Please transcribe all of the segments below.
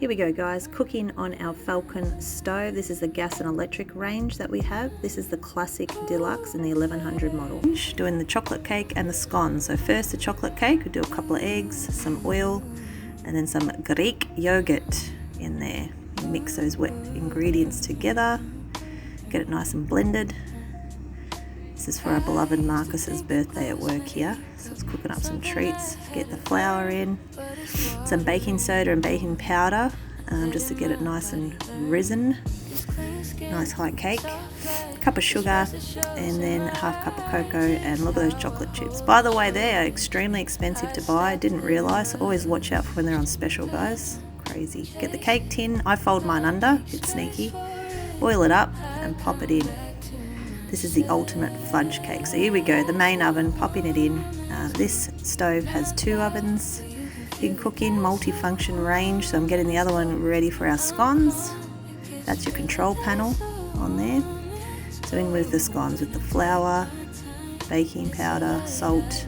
Here we go guys, cooking on our Falcon stove. This is the gas and electric range that we have. This is the classic deluxe in the 1100 model. Doing the chocolate cake and the scones. So first the chocolate cake, we do a couple of eggs, some oil, and then some Greek yogurt in there. Mix those wet ingredients together, get it nice and blended. This is for our beloved Marcus's birthday at work here. So it's cooking up some treats. Get the flour in, some baking soda and baking powder, just to get it nice and risen. Nice high cake. A cup of sugar, and then a half cup of cocoa, and look at those chocolate chips. By the way, they are extremely expensive to buy. I didn't realise. Always watch out for when they're on special, guys. Crazy. Get the cake tin. I fold mine under. It's sneaky. Oil it up and pop it in. This is the ultimate fudge cake. So here we go, the main oven, popping it in. This stove has 2 ovens. You can cook in multi-function range, so I'm getting the other one ready for our scones. That's your control panel on there. So in with the scones with the flour, baking powder, salt,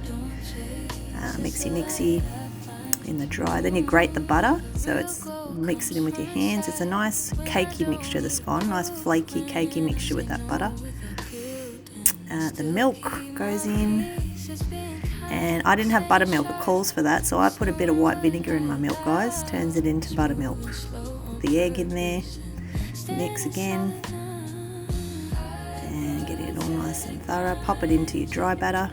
mixy in the dry. Then you grate the butter, so it's mix it in with your hands. It's a nice cakey mixture, the scone, nice flaky cakey mixture with that butter. The milk goes in, and I didn't have buttermilk, it calls for that, so I put a bit of white vinegar in my milk, guys, turns it into buttermilk. Put the egg in there, mix again, and get it all nice and thorough. Pop it into your dry batter,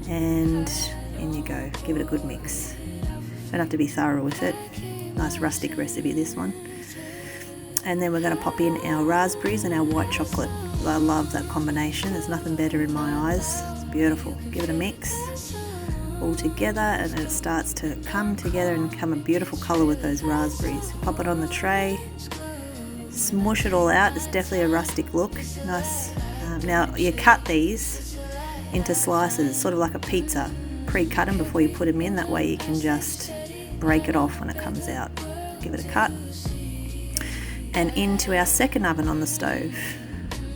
and in you go. Give it a good mix. Don't have to be thorough with it. Nice rustic recipe, this one. And then we're going to pop in our raspberries and our white chocolate. I love that combination. There's nothing better in my eyes. It's beautiful. Give it a mix all together, and then it starts to come together and become a beautiful colour with those raspberries. Pop it on the tray, smush it all out. It's definitely a rustic look. Nice. Now you cut these into slices, sort of like a pizza. Pre-cut them before you put them in. That way you can just break it off when it comes out. Give it a cut. And into our second oven on the stove,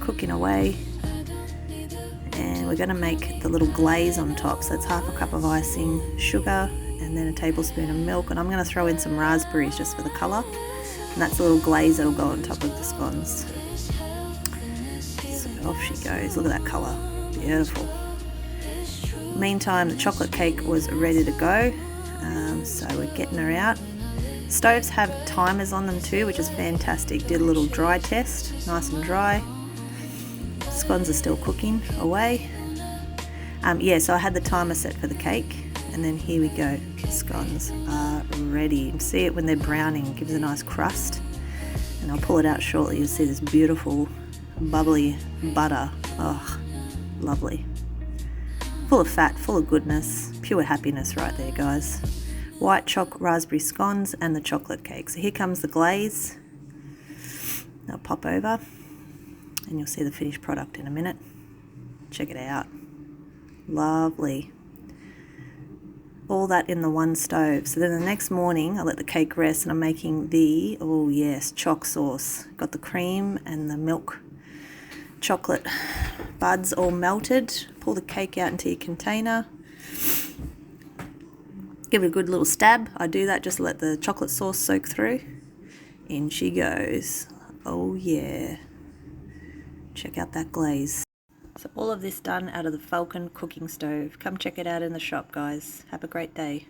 cooking away, and we're going to make the little glaze on top. So that's half a cup of icing sugar, and then a tablespoon of milk, and I'm going to throw in some raspberries just for the colour, and that's the little glaze that will go on top of the scones. So off she goes. Look at that colour, beautiful. Meantime, the chocolate cake was ready to go, so we're getting her out. Stoves have timers on them too, which is fantastic. Did a little dry test, nice and dry. Scones are still cooking away. So I had the timer set for the cake, and then here we go. The scones are ready. You can see it when they're browning, it gives a nice crust. And I'll pull it out shortly. You'll see this beautiful, bubbly butter. Oh, lovely. Full of fat, full of goodness, pure happiness right there, guys. White choc raspberry scones and the chocolate cake. So here comes the glaze. I'll pop over, and you'll see the finished product in a minute. Check it out. Lovely. All that in the one stove. So then the next morning I let the cake rest, and I'm making the, oh yes, choc sauce. Got the cream and the milk chocolate buds all melted. Pull the cake out into your container. Give it a good little stab. I do that just to let the chocolate sauce soak through. In she goes. Oh yeah. Check out that glaze. So all of this done out of the Falcon cooking stove. Come check it out in the shop, guys. Have a great day.